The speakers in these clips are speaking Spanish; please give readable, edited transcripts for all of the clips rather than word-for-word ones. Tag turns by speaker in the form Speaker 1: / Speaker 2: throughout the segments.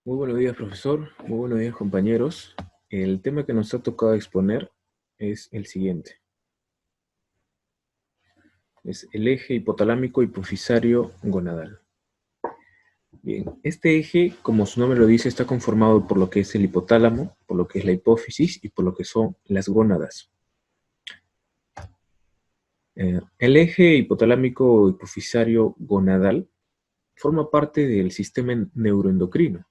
Speaker 1: Muy buenos días, profesor. Muy buenos días, compañeros. El tema que nos ha tocado exponer es el siguiente. Es el eje hipotalámico hipofisario gonadal. Bien, este eje, como su nombre lo dice, está conformado por lo que es el hipotálamo, por lo que es la hipófisis y por lo que son las gónadas. El eje hipotalámico hipofisario gonadal forma parte del sistema neuroendocrino,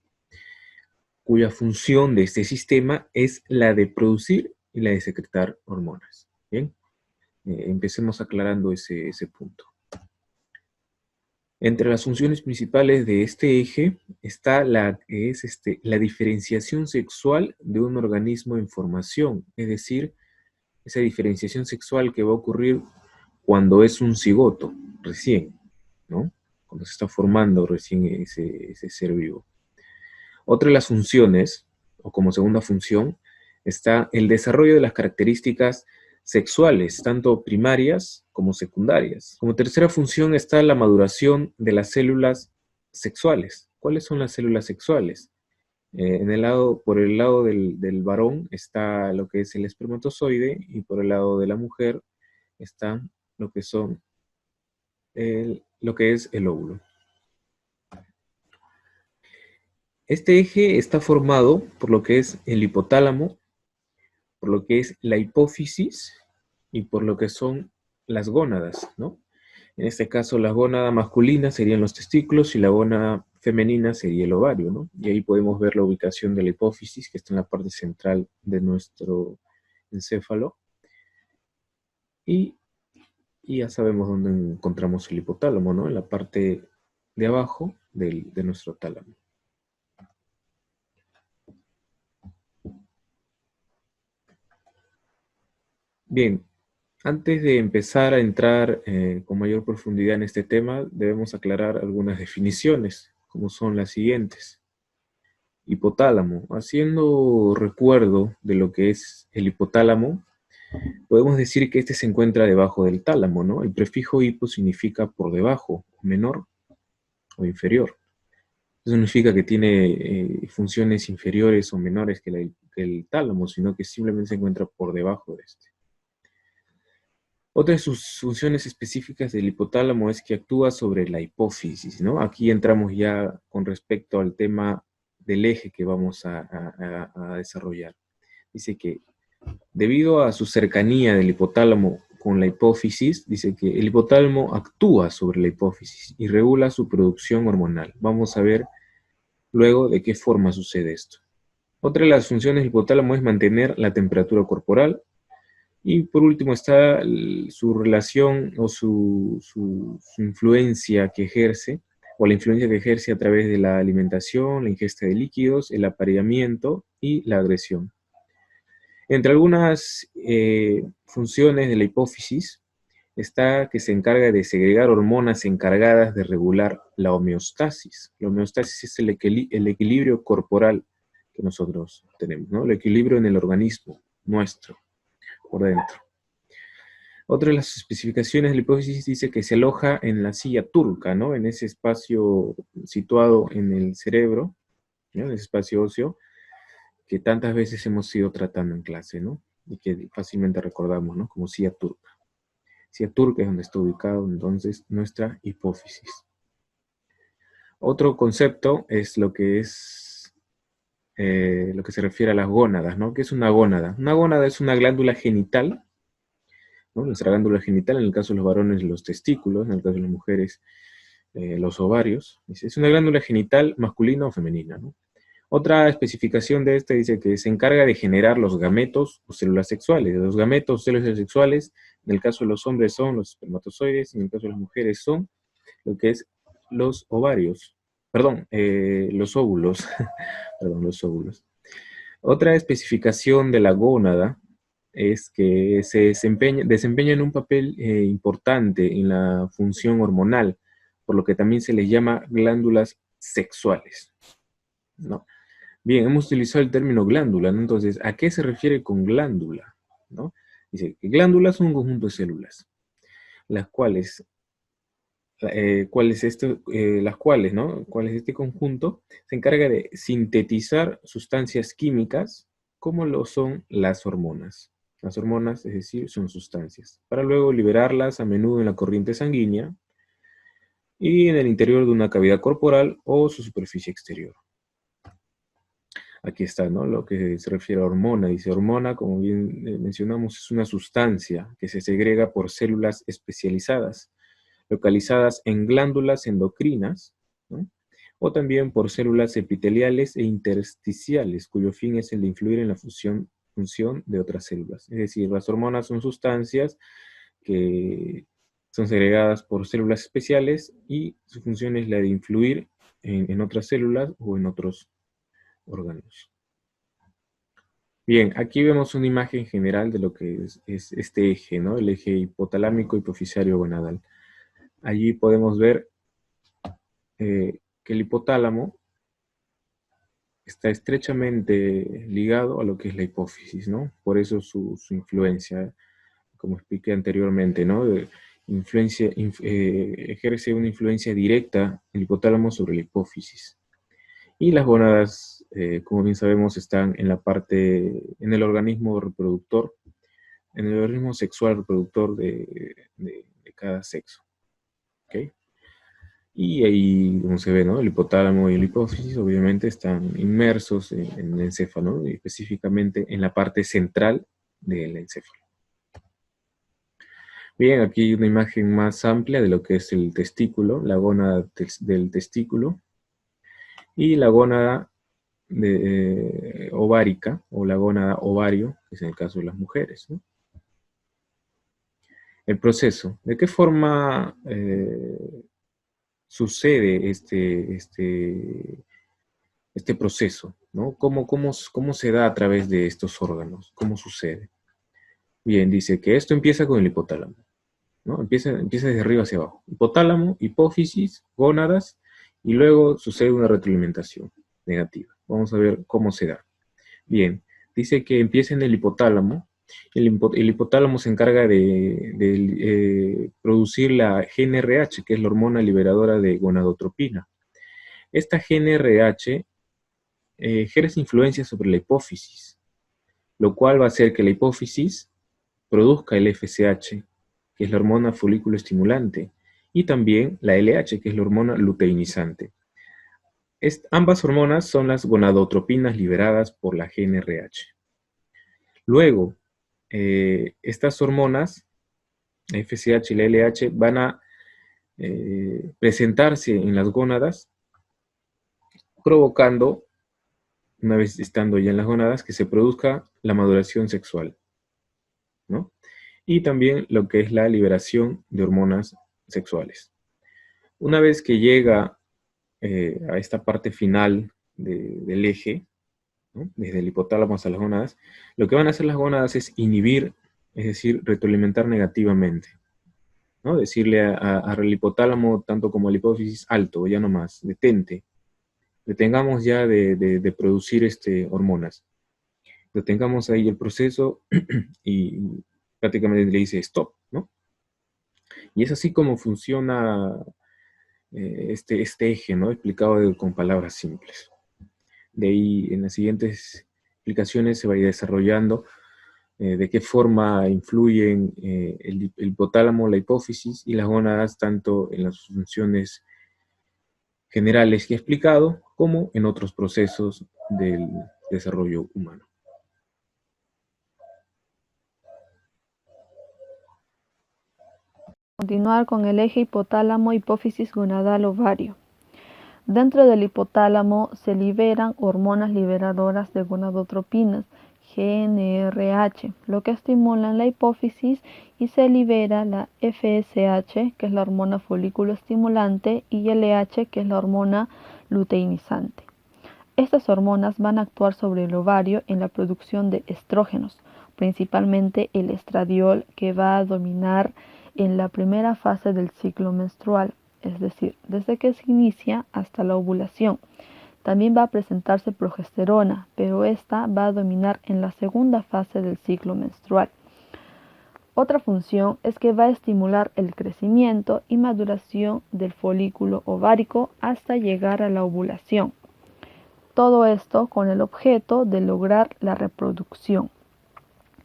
Speaker 1: cuya función de este sistema es la de producir y la de secretar hormonas. Bien, empecemos aclarando ese punto. Entre las funciones principales de este eje está la diferenciación sexual de un organismo en formación, es decir, esa diferenciación sexual que va a ocurrir cuando es un cigoto, recién, ¿no? Cuando se está formando recién ese ser vivo. Otra de las funciones, o como segunda función, está el desarrollo de las características sexuales, tanto primarias como secundarias. Como tercera función está la maduración de las células sexuales. ¿Cuáles son las células sexuales? Por el lado del varón está lo que es el espermatozoide y por el lado de la mujer está lo que lo que es el óvulo. Este eje está formado por lo que es el hipotálamo, por lo que es la hipófisis y por lo que son las gónadas, ¿no? En este caso, la gónada masculina serían los testículos y la gónada femenina sería el ovario, ¿no? Y ahí podemos ver la ubicación de la hipófisis, que está en la parte central de nuestro encéfalo. Y ya sabemos dónde encontramos el hipotálamo, ¿no? En la parte de abajo de nuestro tálamo. Bien, antes de empezar a entrar con mayor profundidad en este tema, debemos aclarar algunas definiciones, como son las siguientes. Hipotálamo. Haciendo recuerdo de lo que es el hipotálamo, podemos decir que este se encuentra debajo del tálamo, ¿no? El prefijo hipo significa por debajo, menor o inferior. Eso no significa que tiene funciones inferiores o menores que el tálamo, sino que simplemente se encuentra por debajo de este. Otra de sus funciones específicas del hipotálamo es que actúa sobre la hipófisis, ¿no? Aquí entramos ya con respecto al tema del eje que vamos a desarrollar. Dice que debido a su cercanía del hipotálamo con la hipófisis, dice que el hipotálamo actúa sobre la hipófisis y regula su producción hormonal. Vamos a ver luego de qué forma sucede esto. Otra de las funciones del hipotálamo es mantener la temperatura corporal. Y por último está su relación o su influencia que ejerce, o la influencia que ejerce a través de la alimentación, la ingesta de líquidos, el apareamiento y la agresión. Entre algunas funciones de la hipófisis está que se encarga de segregar hormonas encargadas de regular la homeostasis. La homeostasis es el equilibrio corporal que nosotros tenemos, ¿no? El equilibrio en el organismo nuestro por dentro. Otra de las especificaciones de la hipófisis dice que se aloja en la silla turca, ¿no? En ese espacio situado en el cerebro, ¿no? En ese espacio óseo, que tantas veces hemos ido tratando en clase, ¿no? Y que fácilmente recordamos, ¿no? Como silla turca. Silla turca es donde está ubicado entonces nuestra hipófisis. Otro concepto es lo que se refiere a las gónadas, ¿no? ¿Qué es una gónada? Una gónada es una glándula genital, ¿no? Nuestra glándula genital, en el caso de los varones, los testículos, en el caso de las mujeres, los ovarios. Es una glándula genital masculina o femenina, ¿no? Otra especificación de esta dice que se encarga de generar los gametos o células sexuales. Los gametos o células sexuales, en el caso de los hombres son los espermatozoides, en el caso de las mujeres son lo que es los ovarios. Perdón, los óvulos. Perdón, los óvulos. Otra especificación de la gónada es que se desempeñan un papel importante en la función hormonal, por lo que también se les llama glándulas sexuales, ¿no? Bien, hemos utilizado el término glándula, ¿no? Entonces, ¿a qué se refiere con glándula? ¿No? Dice que glándulas son un conjunto de células, las cuales las cuales, ¿no? ¿Cuál es este conjunto? Se encarga de sintetizar sustancias químicas como lo son las hormonas. Las hormonas, es decir, son sustancias, para luego liberarlas a menudo en la corriente sanguínea y en el interior de una cavidad corporal o su superficie exterior. Aquí está, ¿no? Lo que se refiere a hormona. Dice hormona, como bien mencionamos, es una sustancia que se segrega por células especializadas, localizadas en glándulas endocrinas, ¿no? O también por células epiteliales e intersticiales, cuyo fin es el de influir en la función de otras células. Es decir, las hormonas son sustancias que son segregadas por células especiales y su función es la de influir en otras células o en otros órganos. Bien, aquí vemos una imagen general de lo que es este eje, ¿no? El eje hipotalámico hipofisario gonadal. Allí podemos ver que el hipotálamo está estrechamente ligado a lo que es la hipófisis, ¿no? Por eso su influencia, como expliqué anteriormente, ¿no? Ejerce una influencia directa el hipotálamo sobre la hipófisis. Y las gónadas, como bien sabemos, están en el organismo reproductor, en el organismo sexual reproductor de cada sexo. ¿Ok? Y ahí, como se ve, ¿no? El hipotálamo y la hipófisis obviamente están inmersos en el encéfalo, ¿no? Y específicamente en la parte central del encéfalo. Bien, aquí hay una imagen más amplia de lo que es el testículo, la gónada del testículo y la gónada ovárica o la gónada ovario, que es en el caso de las mujeres, ¿no? El proceso. ¿De qué forma sucede este proceso, ¿no? ¿Cómo se da a través de estos órganos? ¿Cómo sucede? Bien, dice que esto empieza con el hipotálamo, ¿no? Empieza desde arriba hacia abajo. Hipotálamo, hipófisis, gónadas, y luego sucede una retroalimentación negativa. Vamos a ver cómo se da. Bien, dice que empieza en el hipotálamo. El hipotálamo se encarga de producir la GnRH, que es la hormona liberadora de gonadotropina. Esta GnRH ejerce influencia sobre la hipófisis, lo cual va a hacer que la hipófisis produzca el FSH, que es la hormona folículo estimulante, y también la LH, que es la hormona luteinizante. Ambas hormonas son las gonadotropinas liberadas por la GnRH. Luego, estas hormonas, la FSH y la LH, van a presentarse en las gónadas, provocando, una vez estando ya en las gónadas, que se produzca la maduración sexual, ¿no? Y también lo que es la liberación de hormonas sexuales. Una vez que llega a esta parte final del eje, ¿no? Desde el hipotálamo hasta las gónadas, lo que van a hacer las gónadas es inhibir, es decir, retroalimentar negativamente, ¿no? Decirle al hipotálamo, tanto como a la hipófisis, alto, ya no más, detente, detengamos ya de producir hormonas, detengamos ahí el proceso y prácticamente le dice stop, ¿no? Y es así como funciona este eje, ¿no? Explicado con palabras simples. De ahí, en las siguientes explicaciones se va a ir desarrollando de qué forma influyen el hipotálamo, la hipófisis y las gónadas, tanto en las funciones generales que he explicado, como en otros procesos del desarrollo humano.
Speaker 2: Continuar con el eje hipotálamo, hipófisis, gonadal, ovario. Dentro del hipotálamo se liberan hormonas liberadoras de gonadotropinas, GnRH, lo que estimulan la hipófisis, y se libera la FSH, que es la hormona folículo estimulante, y LH, que es la hormona luteinizante. Estas hormonas van a actuar sobre el ovario en la producción de estrógenos, principalmente el estradiol, que va a dominar en la primera fase del ciclo menstrual, es decir, desde que se inicia hasta la ovulación. También va a presentarse progesterona, pero esta va a dominar en la segunda fase del ciclo menstrual. Otra función es que va a estimular el crecimiento y maduración del folículo ovárico hasta llegar a la ovulación. Todo esto con el objeto de lograr la reproducción.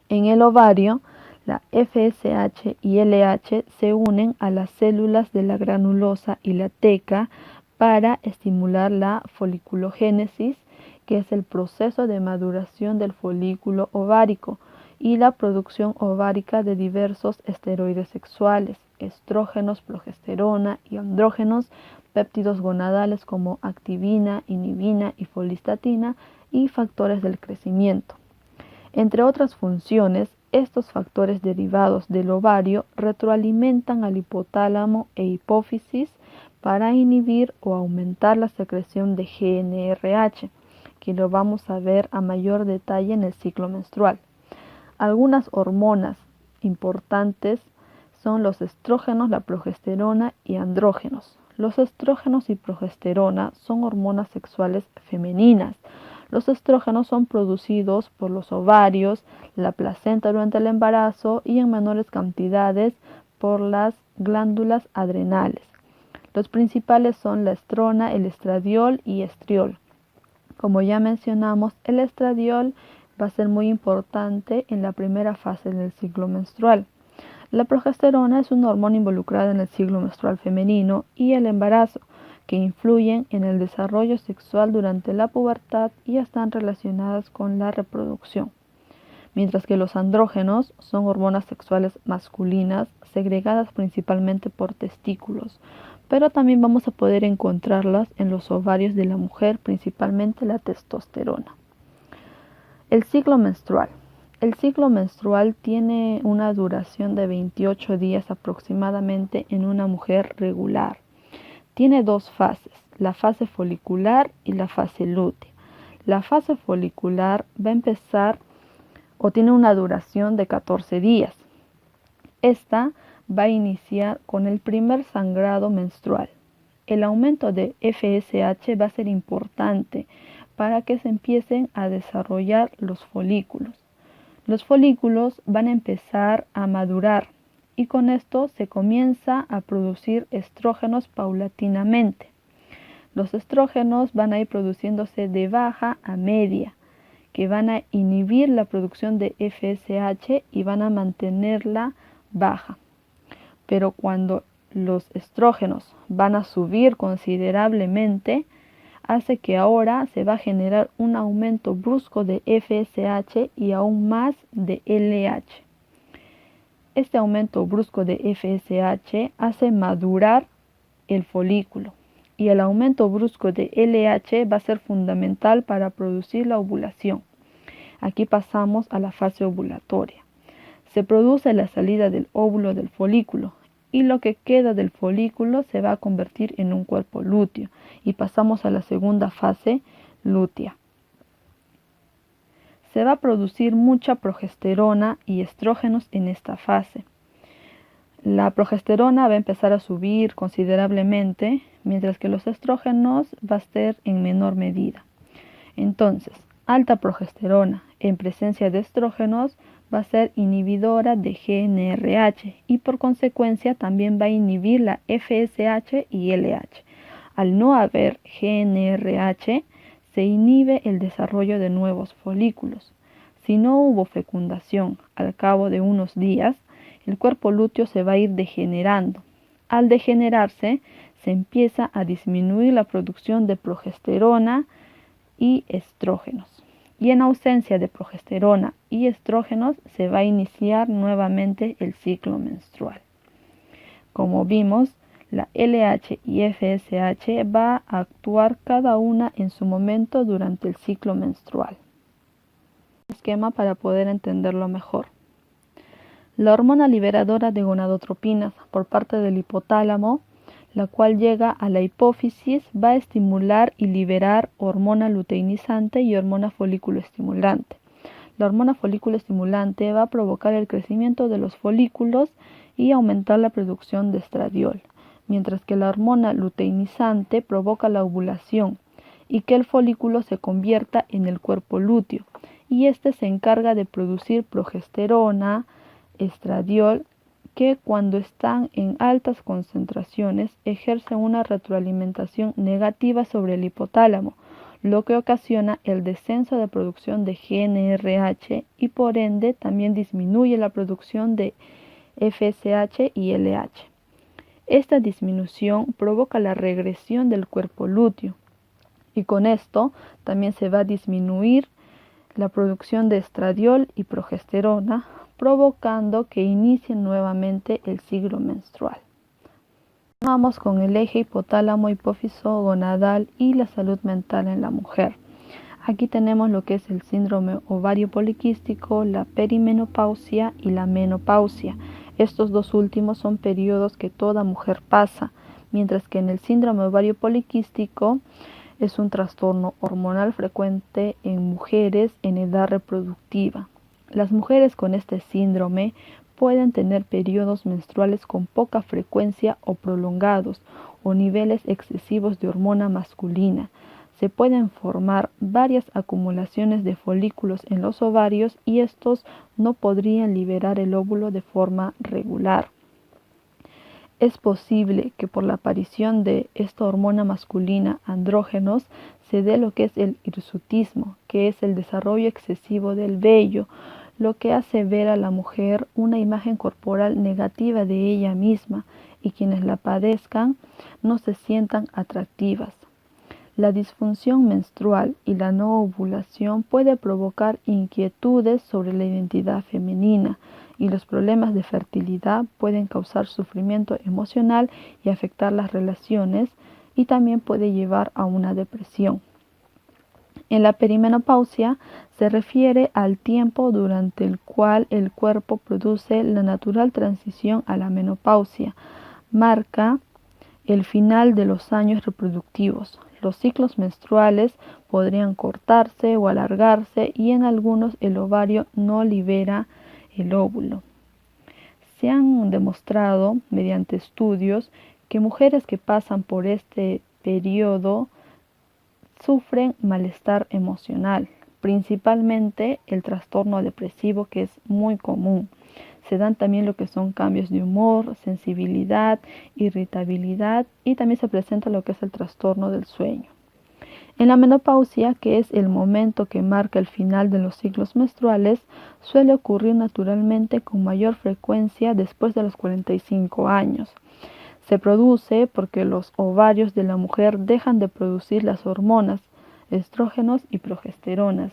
Speaker 2: En el ovario, la FSH y LH se unen a las células de la granulosa y la teca para estimular la foliculogénesis, que es el proceso de maduración del folículo ovárico, y la producción ovárica de diversos esteroides sexuales, estrógenos, progesterona y andrógenos, péptidos gonadales como activina, inhibina y folistatina y factores del crecimiento. Entre otras funciones, estos factores derivados del ovario retroalimentan al hipotálamo e hipófisis para inhibir o aumentar la secreción de GnRH, que lo vamos a ver a mayor detalle en el ciclo menstrual. Algunas hormonas importantes son los estrógenos, la progesterona y andrógenos. Los estrógenos y progesterona son hormonas sexuales femeninas. Los estrógenos son producidos por los ovarios, la placenta durante el embarazo y en menores cantidades por las glándulas adrenales. Los principales son la estrona, el estradiol y estriol. Como ya mencionamos, el estradiol va a ser muy importante en la primera fase del ciclo menstrual. La progesterona es una hormona involucrada en el ciclo menstrual femenino y el embarazo, que influyen en el desarrollo sexual durante la pubertad y están relacionadas con la reproducción. Mientras que los andrógenos son hormonas sexuales masculinas segregadas principalmente por testículos, pero también vamos a poder encontrarlas en los ovarios de la mujer, principalmente la testosterona. El ciclo menstrual. El ciclo menstrual tiene una duración de 28 días aproximadamente en una mujer regular. Tiene dos fases, la fase folicular y la fase lútea. La fase folicular va a empezar o tiene una duración de 14 días. Esta va a iniciar con el primer sangrado menstrual. El aumento de FSH va a ser importante para que se empiecen a desarrollar los folículos. Los folículos van a empezar a madurar y con esto se comienza a producir estrógenos paulatinamente. Los estrógenos van a ir produciéndose de baja a media, que van a inhibir la producción de FSH y van a mantenerla baja. Pero cuando los estrógenos van a subir considerablemente, hace que ahora se va a generar un aumento brusco de FSH y aún más de LH. Este aumento brusco de FSH hace madurar el folículo y el aumento brusco de LH va a ser fundamental para producir la ovulación. Aquí pasamos a la fase ovulatoria. Se produce la salida del óvulo del folículo y lo que queda del folículo se va a convertir en un cuerpo lúteo y pasamos a la segunda fase lútea. Se va a producir mucha progesterona y estrógenos en esta fase. La progesterona va a empezar a subir considerablemente, mientras que los estrógenos va a ser en menor medida. Entonces, alta progesterona en presencia de estrógenos va a ser inhibidora de GnRH y por consecuencia también va a inhibir la FSH y LH. Al no haber GnRH, se inhibe el desarrollo de nuevos folículos. Si no hubo fecundación al cabo de unos días, el cuerpo lúteo se va a ir degenerando. Al degenerarse, se empieza a disminuir la producción de progesterona y estrógenos. Y en ausencia de progesterona y estrógenos, se va a iniciar nuevamente el ciclo menstrual. Como vimos, la LH y FSH va a actuar cada una en su momento durante el ciclo menstrual. Esquema para poder entenderlo mejor. La hormona liberadora de gonadotropinas por parte del hipotálamo, la cual llega a la hipófisis, va a estimular y liberar hormona luteinizante y hormona folículo estimulante. La hormona folículo estimulante va a provocar el crecimiento de los folículos y aumentar la producción de estradiol, mientras que la hormona luteinizante provoca la ovulación y que el folículo se convierta en el cuerpo lúteo, y este se encarga de producir progesterona, estradiol, que cuando están en altas concentraciones ejercen una retroalimentación negativa sobre el hipotálamo, lo que ocasiona el descenso de producción de GnRH y por ende también disminuye la producción de FSH y LH. Esta disminución provoca la regresión del cuerpo lúteo y con esto también se va a disminuir la producción de estradiol y progesterona, provocando que inicie nuevamente el ciclo menstrual. Vamos con el eje hipotálamo hipófiso gonadal y la salud mental en la mujer. Aquí tenemos lo que es el síndrome ovario poliquístico, la perimenopausia y la menopausia. Estos dos últimos son periodos que toda mujer pasa, mientras que en el síndrome ovario poliquístico es un trastorno hormonal frecuente en mujeres en edad reproductiva. Las mujeres con este síndrome pueden tener periodos menstruales con poca frecuencia o prolongados o niveles excesivos de hormona masculina. Se pueden formar varias acumulaciones de folículos en los ovarios y estos no podrían liberar el óvulo de forma regular. Es posible que por la aparición de esta hormona masculina andrógenos se dé lo que es el hirsutismo, que es el desarrollo excesivo del vello, lo que hace ver a la mujer una imagen corporal negativa de ella misma y quienes la padezcan no se sientan atractivas. La disfunción menstrual y la no ovulación puede provocar inquietudes sobre la identidad femenina y los problemas de fertilidad pueden causar sufrimiento emocional y afectar las relaciones y también puede llevar a una depresión. En la perimenopausia se refiere al tiempo durante el cual el cuerpo produce la natural transición a la menopausia. Marca el final de los años reproductivos. Los ciclos menstruales podrían cortarse o alargarse y en algunos el ovario no libera el óvulo. Se han demostrado mediante estudios que mujeres que pasan por este periodo sufren malestar emocional, principalmente el trastorno depresivo, que es muy común. Se dan también lo que son cambios de humor, sensibilidad, irritabilidad y también se presenta lo que es el trastorno del sueño. En la menopausia, que es el momento que marca el final de los ciclos menstruales, suele ocurrir naturalmente con mayor frecuencia después de los 45 años. Se produce porque los ovarios de la mujer dejan de producir las hormonas, estrógenos y progesteronas.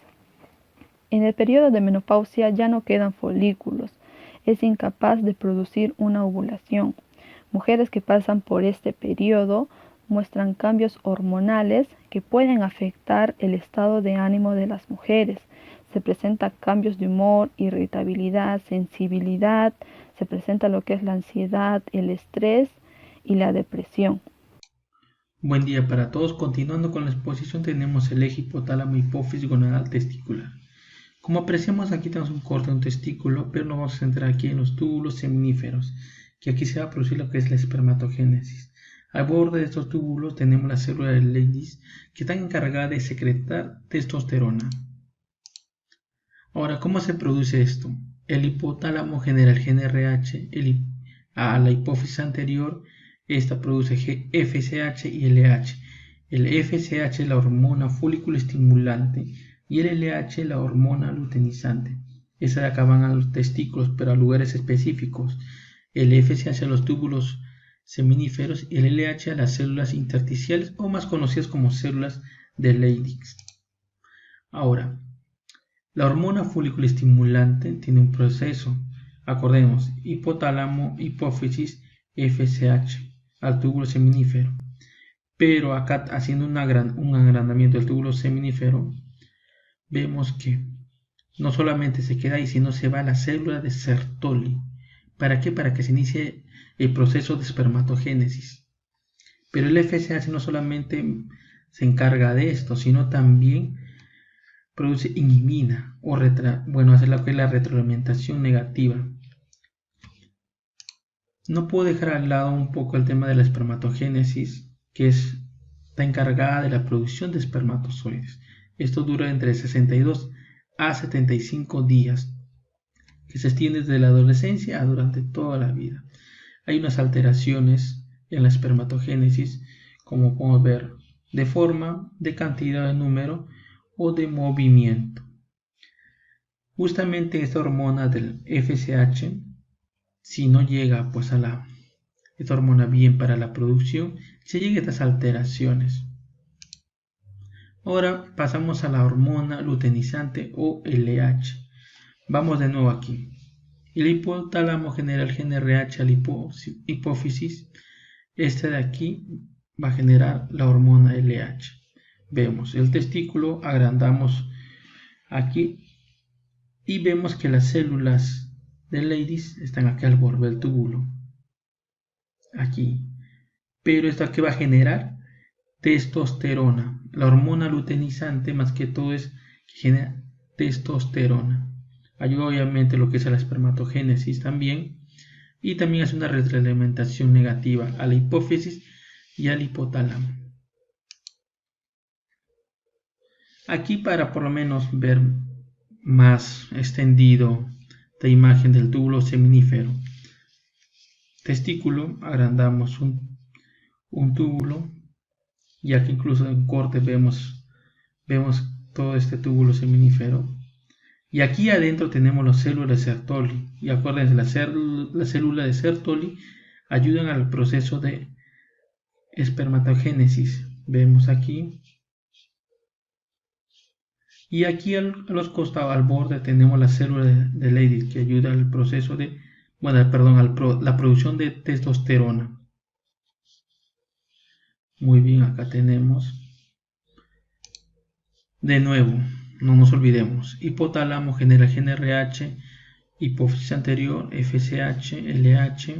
Speaker 2: En el periodo de menopausia ya no quedan folículos, es incapaz de producir una ovulación. Mujeres que pasan por este periodo muestran cambios hormonales que pueden afectar el estado de ánimo de las mujeres. Se presentan cambios de humor, irritabilidad, sensibilidad, se presenta lo que es la ansiedad, el estrés y la depresión.
Speaker 3: Buen día para todos. Continuando con la exposición tenemos el eje hipotálamo hipófisis gonadal testicular. Como apreciamos aquí tenemos un corte de un testículo, pero nos vamos a centrar aquí en los túbulos seminíferos, que aquí se va a producir lo que es la espermatogénesis. Al borde de estos túbulos tenemos las células de Leydig que están encargadas de secretar testosterona. Ahora, ¿cómo se produce esto? El hipotálamo genera el GnRH, a la hipófisis anterior, esta produce FSH y LH. El FSH es la hormona folículo estimulante y el LH la hormona luteinizante. Esas de acá van a los testículos, pero a lugares específicos. El FSH a los túbulos seminíferos y el LH a las células intersticiales o más conocidas como células de Leydig. Ahora, la hormona folículo estimulante tiene un proceso. Acordemos, hipotálamo, hipófisis, FSH al túbulo seminífero. Pero acá haciendo un agrandamiento del túbulo seminífero, vemos que no solamente se queda ahí, sino se va a la célula de Sertoli. ¿Para qué? Para que se inicie el proceso de espermatogénesis. Pero el FSH no solamente se encarga de esto, sino también produce inhibina o hace lo que es la retroalimentación negativa. No puedo dejar al lado un poco el tema de la espermatogénesis, que está encargada de la producción de espermatozoides. Esto dura entre 62 a 75 días, que se extiende desde la adolescencia a durante toda la vida. Hay unas alteraciones en la espermatogénesis, como podemos ver, de forma, de cantidad, de número o de movimiento. Justamente esta hormona del FSH, si no llega pues esta hormona bien para la producción, se llega a estas alteraciones. Ahora pasamos a la hormona luteinizante o LH. Vamos de nuevo aquí. El hipotálamo genera el gen RH a la hipófisis. Este de aquí va a generar la hormona LH. Vemos el testículo, agrandamos aquí y vemos que las células de Leydig están aquí al borde del túbulo. Aquí. Pero esto que va a generar testosterona. La hormona luteinizante más que todo es que genera testosterona. Ayuda obviamente lo que es la espermatogénesis también. Y también hace una retroalimentación negativa a la hipófisis y al hipotálamo. Aquí para por lo menos ver más extendido la imagen del túbulo seminífero. Testículo, agrandamos un túbulo y aquí incluso en corte vemos todo este túbulo seminífero. Y aquí adentro tenemos las células de Sertoli. Y acuérdense, las células de Sertoli ayudan al proceso de espermatogénesis. Vemos aquí. Y aquí a los costados, al borde, tenemos las células de Leydig que ayuda al proceso de, la producción de testosterona. Muy bien, acá tenemos. De nuevo, no nos olvidemos, hipotálamo genera gen RH, hipófisis anterior, FSH, LH,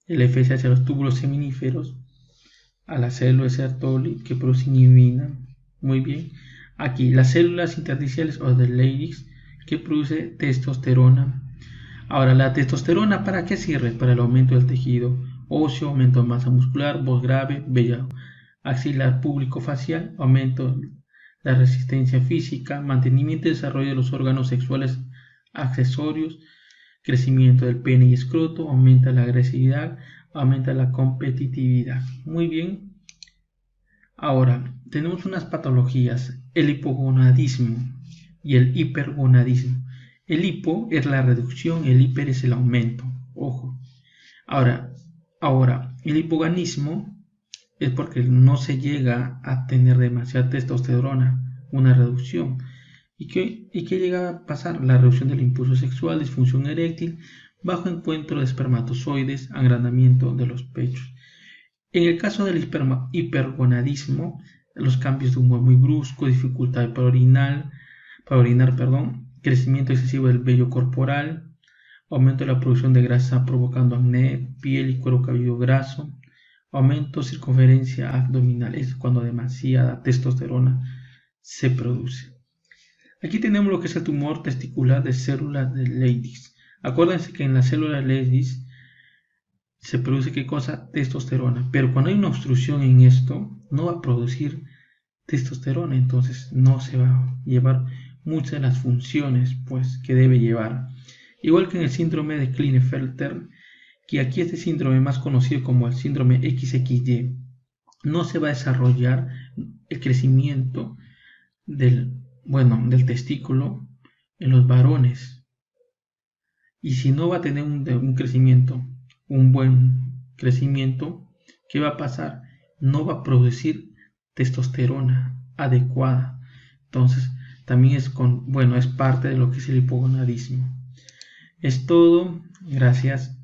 Speaker 3: el FSH a los túbulos seminíferos, a las células de Sertoli que producen inhibina. Muy bien. Aquí las células intersticiales o de Leydig que produce testosterona. Ahora, la testosterona, ¿para qué sirve? Para el aumento del tejido óseo, aumento de masa muscular, voz grave, vello axilar público facial, aumento de la resistencia física, mantenimiento y desarrollo de los órganos sexuales accesorios, crecimiento del pene y escroto, aumenta la agresividad, aumenta la competitividad. Muy bien. Ahora, tenemos unas patologías, el hipogonadismo y el hipergonadismo. El hipo es la reducción, el hiper es el aumento. Ojo. Ahora, el hipogonadismo es porque no se llega a tener demasiada testosterona, una reducción. ¿Y qué llega a pasar? La reducción del impulso sexual, disfunción eréctil, bajo encuentro de espermatozoides, agrandamiento de los pechos. En el caso del hipergonadismo, los cambios de humor muy brusco, dificultad para orinar, crecimiento excesivo del vello corporal, aumento de la producción de grasa provocando acné, piel y cuero cabelludo graso, aumento de circunferencia abdominal, es cuando demasiada testosterona se produce. Aquí tenemos lo que es el tumor testicular de células de Leydig. Acuérdense que en las células de Leydig se produce ¿qué cosa? Testosterona. Pero cuando hay una obstrucción en esto, no va a producir testosterona, entonces no se va a llevar muchas de las funciones pues, que debe llevar. Igual que en el síndrome de Klinefelter, que aquí este síndrome más conocido como el síndrome XXY, no se va a desarrollar el crecimiento del testículo en los varones. Y si no va a tener un buen crecimiento, ¿qué va a pasar? No va a producir testosterona adecuada. Entonces, también es parte de lo que es el hipogonadismo. Es todo. Gracias.